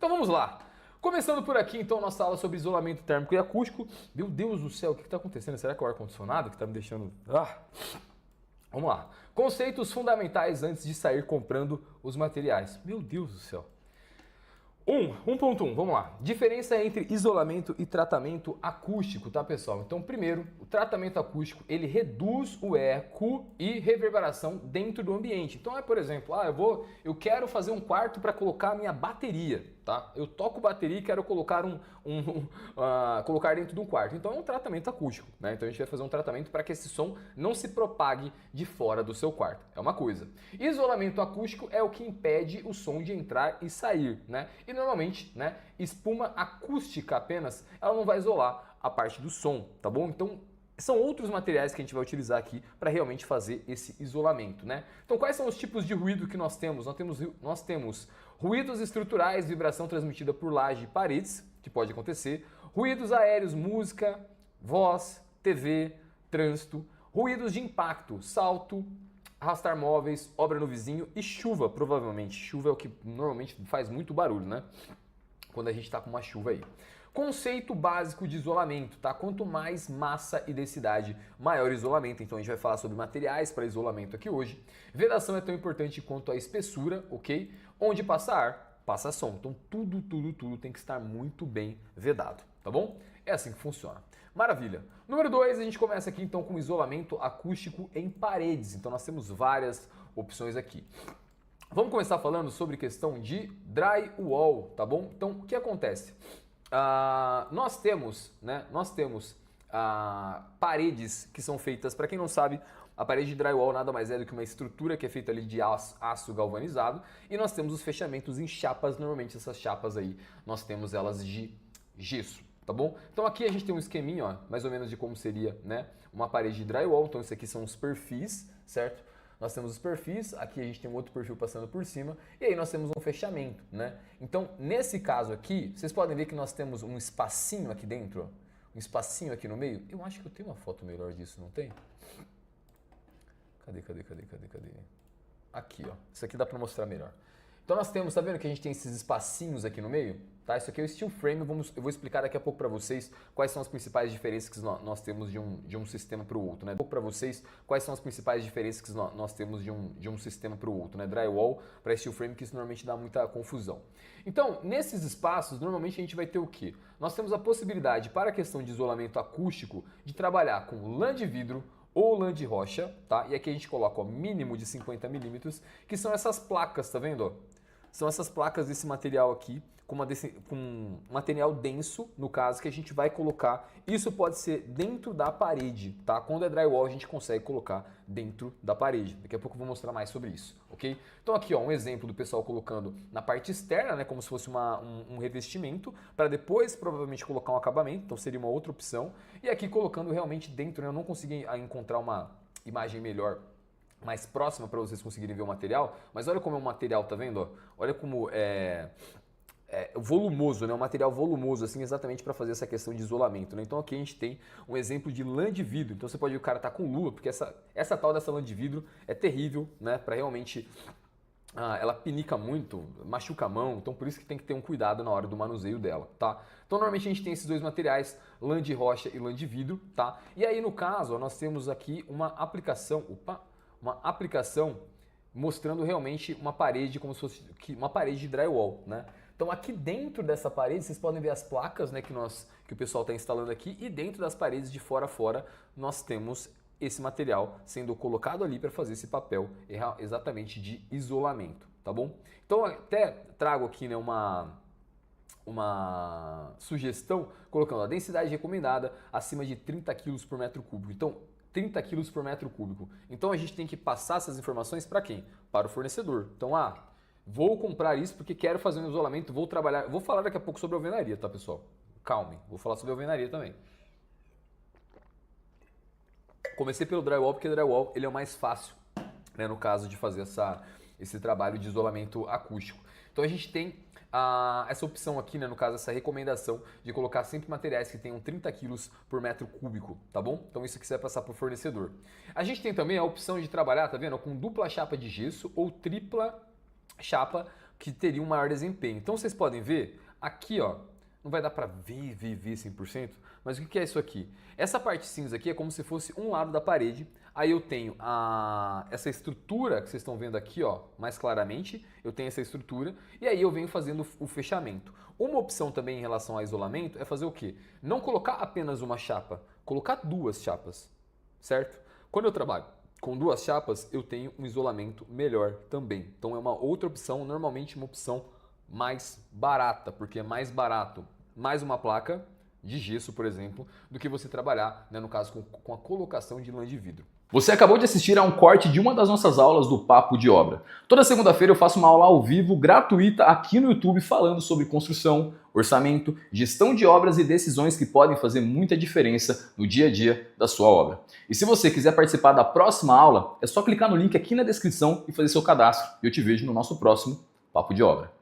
Então vamos lá. Começando por aqui, então, nossa aula sobre isolamento térmico e acústico. Meu Deus do céu, o que está acontecendo? Será que é o ar-condicionado que está me deixando... Vamos lá. Conceitos fundamentais antes de sair comprando os materiais. Meu Deus do céu. 1.1, vamos lá. Diferença entre isolamento e tratamento acústico, tá, pessoal? Então, primeiro, o tratamento acústico, ele reduz o eco e reverberação dentro do ambiente. Então, por exemplo, eu quero fazer um quarto para colocar a minha bateria, tá? Eu toco bateria e quero colocar colocar dentro de um quarto. Então, é um tratamento acústico, né? Então, a gente vai fazer um tratamento para que esse som não se propague de fora do seu quarto. É uma coisa. Isolamento acústico é o que impede o som de entrar e sair, né? E normalmente, né, espuma acústica apenas, ela não vai isolar a parte do som, tá bom? Então, são outros materiais que a gente vai utilizar aqui para realmente fazer esse isolamento, né? Então, quais são os tipos de ruído que nós temos? Nós temos ruídos estruturais, vibração transmitida por laje e paredes, que pode acontecer, ruídos aéreos, música, voz, TV, trânsito, ruídos de impacto, salto, arrastar móveis, obra no vizinho e chuva, provavelmente. Chuva é o que normalmente faz muito barulho, né? Quando a gente está com uma chuva aí. Conceito básico de isolamento, tá? Quanto mais massa e densidade, maior isolamento. Então a gente vai falar sobre materiais para isolamento aqui hoje. Vedação é tão importante quanto a espessura, ok? Onde passa ar, passa som. Então tudo tem que estar muito bem vedado, tá bom? É assim que funciona. Maravilha. Número 2, a gente começa aqui então com isolamento acústico em paredes. Então nós temos várias opções aqui. Vamos começar falando sobre questão de drywall, tá bom? Então o que acontece? Nós temos paredes que são feitas, para quem não sabe, a parede de drywall nada mais é do que uma estrutura que é feita ali de aço galvanizado e nós temos os fechamentos em chapas, normalmente essas chapas aí nós temos elas de gesso. Tá bom? Então aqui a gente tem um esqueminha, ó, mais ou menos de como seria, né, uma parede de drywall. Então isso aqui são os perfis, certo? Nós temos os perfis, aqui a gente tem um outro perfil passando por cima e aí nós temos um fechamento, né? Então nesse caso aqui, vocês podem ver que nós temos um espacinho aqui dentro, ó, um espacinho aqui no meio. Eu acho que eu tenho uma foto melhor disso, não tem? Cadê? Aqui, ó. Isso aqui dá pra mostrar melhor. Então nós temos, tá vendo que a gente tem esses espacinhos aqui no meio? Tá? Isso aqui é o steel frame, eu vou explicar daqui a pouco para vocês quais são as principais diferenças que nós temos de um sistema para o outro, né? Para vocês quais são as principais diferenças que nós temos de um sistema para o outro, né? Drywall para steel frame, que isso normalmente dá muita confusão. Então, nesses espaços, normalmente a gente vai ter o quê? Nós temos a possibilidade, para a questão de isolamento acústico, de trabalhar com lã de vidro ou lã de rocha, tá? E aqui a gente coloca, ó, mínimo de 50 milímetros, que são essas placas, tá vendo, ó? São essas placas desse material aqui, com um material denso, no caso, que a gente vai colocar. Isso pode ser dentro da parede, tá? Quando é drywall, a gente consegue colocar dentro da parede. Daqui a pouco eu vou mostrar mais sobre isso, ok? Então aqui, ó, um exemplo do pessoal colocando na parte externa, né, como se fosse um revestimento, para depois provavelmente colocar um acabamento, então seria uma outra opção. E aqui colocando realmente dentro, né? Eu não consegui encontrar uma imagem melhor, mais próxima para vocês conseguirem ver o material, mas olha como é um material, tá vendo? Olha como é volumoso, né? Um material volumoso, assim, exatamente para fazer essa questão de isolamento, né? Então aqui a gente tem um exemplo de lã de vidro. Então você pode ver que o cara tá com luva, porque essa tal dessa lã de vidro é terrível, né? Para realmente ela pinica muito, machuca a mão, então por isso que tem que ter um cuidado na hora do manuseio dela, tá? Então normalmente a gente tem esses dois materiais, lã de rocha e lã de vidro, tá? E aí no caso, ó, nós temos aqui uma aplicação mostrando realmente uma parede como se fosse uma parede de drywall, né? Então aqui dentro dessa parede vocês podem ver as placas, né, que o pessoal está instalando aqui, e dentro das paredes de fora a fora nós temos esse material sendo colocado ali para fazer esse papel exatamente de isolamento, tá bom? Então até trago aqui, né, uma sugestão colocando a densidade recomendada acima de 30 kg por metro cúbico. Então 30 kg por metro cúbico. Então a gente tem que passar essas informações para quem? Para o fornecedor. Então, vou comprar isso porque quero fazer um isolamento, vou trabalhar. Vou falar daqui a pouco sobre alvenaria, tá, pessoal? Calmem, vou falar sobre alvenaria também. Comecei pelo drywall porque o drywall ele é o mais fácil, né, no caso de fazer esse trabalho de isolamento acústico. Então a gente tem essa opção aqui, né, no caso, essa recomendação de colocar sempre materiais que tenham 30 kg por metro cúbico, tá bom? Então isso aqui você vai passar para o fornecedor. A gente tem também a opção de trabalhar, tá vendo, com dupla chapa de gesso ou tripla chapa, que teriam um maior desempenho. Então vocês podem ver, aqui ó, não vai dar para ver 100%, mas o que é isso aqui? Essa parte cinza aqui é como se fosse um lado da parede, aí eu tenho essa estrutura que vocês estão vendo aqui ó, mais claramente, eu tenho essa estrutura, e aí eu venho fazendo o fechamento. Uma opção também em relação ao isolamento é fazer o quê? Não colocar apenas uma chapa, colocar duas chapas, certo? Quando eu trabalho com duas chapas, eu tenho um isolamento melhor também. Então é uma outra opção, normalmente uma opção mais barata, porque é mais barato mais uma placa de gesso, por exemplo, do que você trabalhar, né, no caso, com a colocação de lã de vidro. Você acabou de assistir a um corte de uma das nossas aulas do Papo de Obra. Toda segunda-feira eu faço uma aula ao vivo, gratuita, aqui no YouTube, falando sobre construção, orçamento, gestão de obras e decisões que podem fazer muita diferença no dia a dia da sua obra. E se você quiser participar da próxima aula, é só clicar no link aqui na descrição e fazer seu cadastro. E eu te vejo no nosso próximo Papo de Obra.